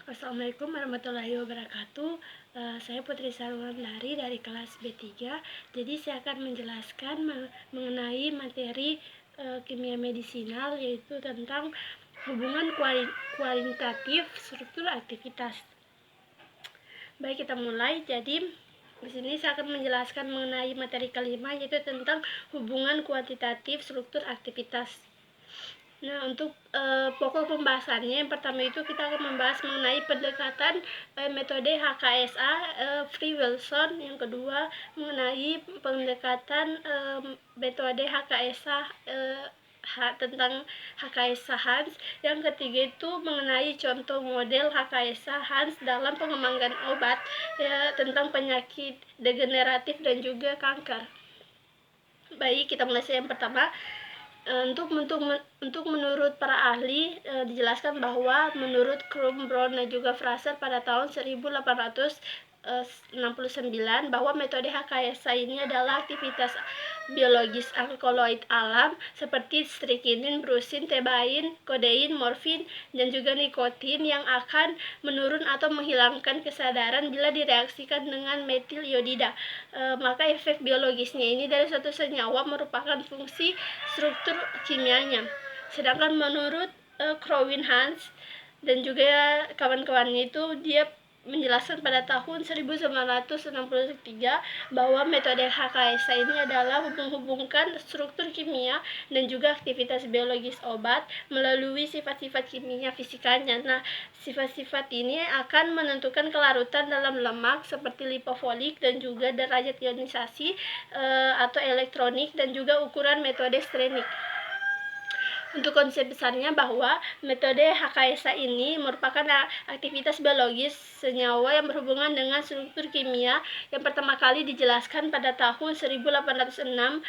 Assalamualaikum warahmatullahi wabarakatuh. Saya Putri Sarwandari dari kelas B3. Jadi saya akan menjelaskan mengenai materi kimia medisinal, yaitu tentang hubungan kualitatif struktur aktivitas. Baik, kita mulai. Jadi di sini saya akan menjelaskan mengenai materi kelima, yaitu tentang hubungan kuantitatif struktur aktivitas. Nah, untuk pokok pembahasannya, yang pertama itu kita akan membahas mengenai pendekatan metode HKSA Free-Wilson. Yang kedua mengenai pendekatan metode HKSA tentang HKSA Hans. Yang ketiga itu mengenai contoh model HKSA Hans dalam pengembangan obat tentang penyakit degeneratif dan juga kanker. Baik, kita mulai yang pertama. Untuk menurut para ahli, dijelaskan bahwa menurut Krum, Brown, dan juga Fraser pada tahun 1869 bahwa metode HKSA ini adalah aktivitas biologis alkaloid alam seperti strychnine, brucin, tebain, kodein, morfin, dan juga nikotin yang akan menurun atau menghilangkan kesadaran bila direaksikan dengan metil iodida. Maka efek biologisnya ini dari suatu senyawa merupakan fungsi struktur kimianya. Sedangkan menurut Crowin Hans dan juga kawan-kawannya itu, dia menjelaskan pada tahun 1963 bahwa metode HKSA ini adalah menghubungkan struktur kimia dan juga aktivitas biologis obat melalui sifat-sifat kimia fisikanya. Nah, sifat-sifat ini akan menentukan kelarutan dalam lemak seperti lipofolik dan juga derajat ionisasi atau elektronik dan juga ukuran metode strenik. Untuk konsep besarnya bahwa metode HKSA ini merupakan aktivitas biologis senyawa yang berhubungan dengan struktur kimia yang pertama kali dijelaskan pada tahun 1869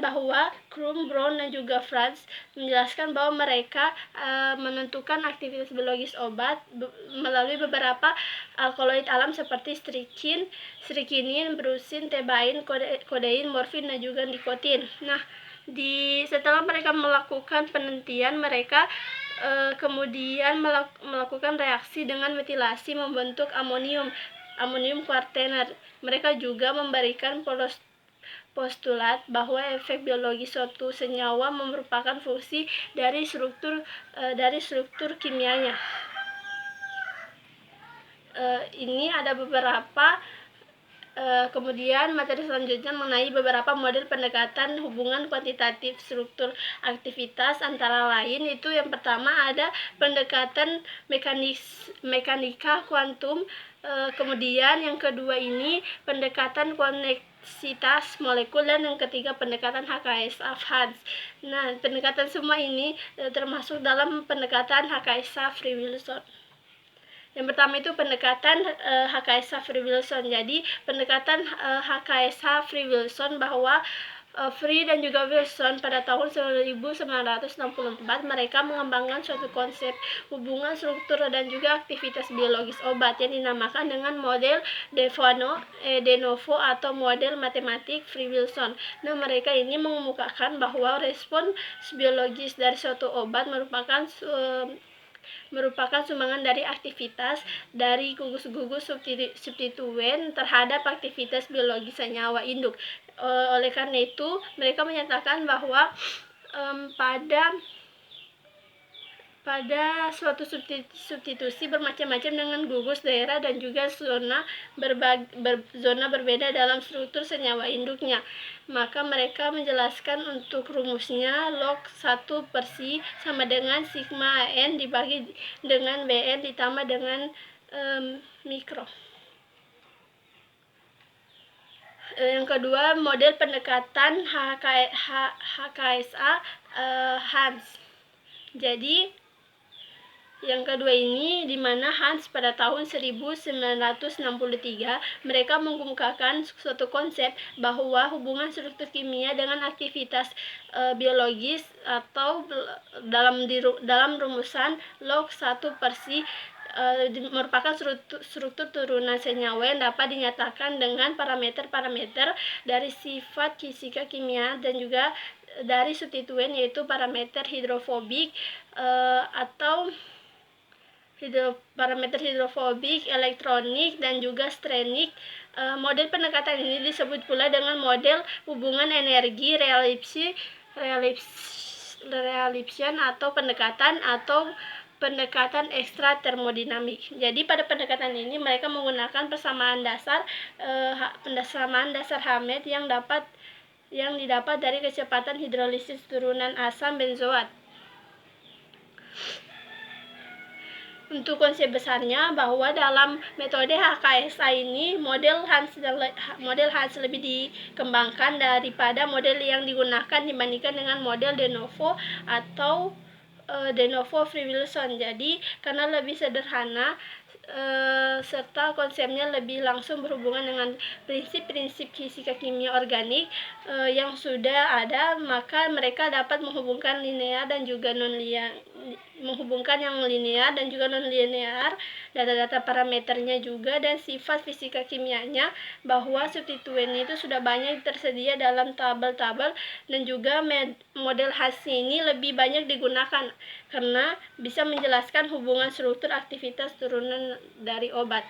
bahwa Krum, Brown, dan juga Franz menjelaskan bahwa mereka menentukan aktivitas biologis obat melalui beberapa alkaloid alam seperti strychnine, brucin, tebain, kodein, morfin, dan juga nikotin. Nah, setelah mereka melakukan penelitian, mereka kemudian melakukan reaksi dengan metilasi membentuk amonium kuartener. Mereka juga memberikan postulat bahwa efek biologis suatu senyawa merupakan fungsi dari struktur kimianya. Ini ada beberapa. Kemudian materi selanjutnya mengenai beberapa model pendekatan hubungan kuantitatif struktur aktivitas, antara lain itu yang pertama ada pendekatan mekanika kuantum, kemudian yang kedua ini pendekatan koneksitas molekul, dan yang ketiga pendekatan HKSA Hans. Nah, pendekatan semua ini termasuk dalam pendekatan HKSA Free-Wilson. Yang pertama itu pendekatan HKSA Free-Wilson. Jadi pendekatan HKSA Free-Wilson bahwa Free dan juga Wilson pada tahun 1964 mereka mengembangkan suatu konsep hubungan struktur dan juga aktivitas biologis obat yang dinamakan dengan model de novo atau model matematik Free-Wilson. Nah, mereka ini mengemukakan bahwa respons biologis dari suatu obat merupakan sumbangan dari aktivitas dari gugus-gugus substituen terhadap aktivitas biologi senyawa induk. Oleh karena itu, mereka menyatakan bahwa pada suatu substitusi bermacam-macam dengan gugus daerah dan juga zona berbeda dalam struktur senyawa induknya. Maka mereka menjelaskan untuk rumusnya log 1/C sama dengan sigma An dibagi dengan Bn ditambah dengan mikro. Yang kedua, model pendekatan HKSA Hans. Jadi yang kedua ini di mana Hans pada tahun 1963 mereka mengemukakan suatu konsep bahwa hubungan struktur kimia dengan aktivitas biologis atau dalam rumusan log 1/C merupakan struktur turunan senyawa yang dapat dinyatakan dengan parameter-parameter dari sifat fisika kimia dan juga dari substituen, yaitu parameter hidrofobik atau parameter hidrofobik, elektronik, dan juga strenik. Model pendekatan ini disebut pula dengan model hubungan energi realipsion atau pendekatan ekstra termodinamik. Jadi pada pendekatan ini mereka menggunakan persamaan dasar Hammett yang didapat dari kecepatan hidrolisis turunan asam benzoat. Untuk konsep besarnya bahwa dalam metode HKSA ini model Hans lebih dikembangkan daripada model yang digunakan dibandingkan dengan model de novo atau de novo free Wilson. Jadi karena lebih sederhana serta konsepnya lebih langsung berhubungan dengan prinsip-prinsip fisika kimia organik yang sudah ada, maka mereka dapat menghubungkan linear dan juga non-linear, data-data parameternya juga, dan sifat fisika kimianya, bahwa substituen itu sudah banyak tersedia dalam tabel-tabel, dan juga model Hans ini lebih banyak digunakan karena bisa menjelaskan hubungan struktur aktivitas turunan dari obat.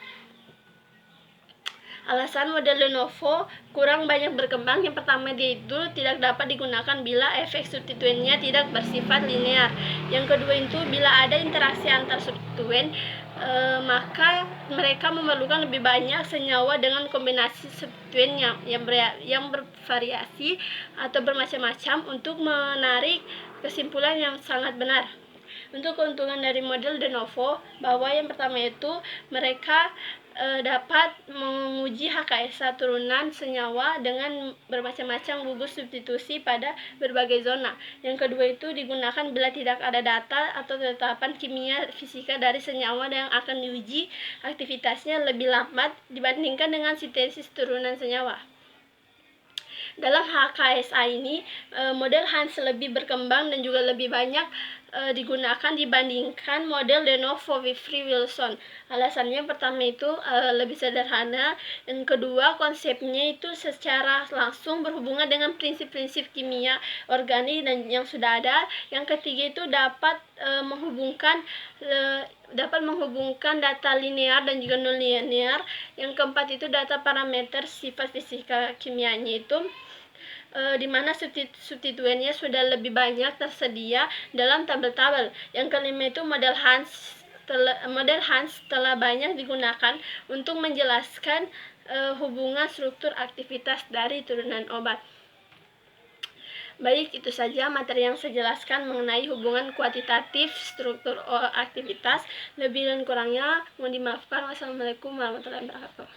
Alasan model de novo kurang banyak berkembang, yang pertama yaitu tidak dapat digunakan bila efek substituennya tidak bersifat linear. Yang kedua itu bila ada interaksi antar substituen, maka mereka memerlukan lebih banyak senyawa dengan kombinasi substituen yang bervariasi atau bermacam-macam untuk menarik kesimpulan yang sangat benar. Untuk keuntungan dari model de novo, bahwa yang pertama itu mereka dapat menguji HKSA turunan senyawa dengan bermacam-macam gugus substitusi pada berbagai zona. Yang kedua itu digunakan bila tidak ada data atau ketetapan kimia fisika dari senyawa yang akan diuji aktivitasnya lebih lambat dibandingkan dengan sintesis turunan senyawa. Dalam HKSA ini, model Hans lebih berkembang dan juga lebih banyak digunakan dibandingkan model de novo free Wilson. Alasannya pertama itu lebih sederhana, dan kedua konsepnya itu secara langsung berhubungan dengan prinsip-prinsip kimia organik dan yang sudah ada. Yang ketiga itu dapat menghubungkan data linear dan juga non-linear. Yang keempat itu data parameter sifat fisika kimianya itu di mana substituennya sudah lebih banyak tersedia dalam tabel-tabel. Yang kelima itu model Hans telah banyak digunakan untuk menjelaskan hubungan struktur aktivitas dari turunan obat. Baik, itu saja materi yang saya jelaskan mengenai hubungan kuantitatif struktur aktivitas. Lebih dan kurangnya mohon dimaafkan. Wassalamualaikum warahmatullahi wabarakatuh.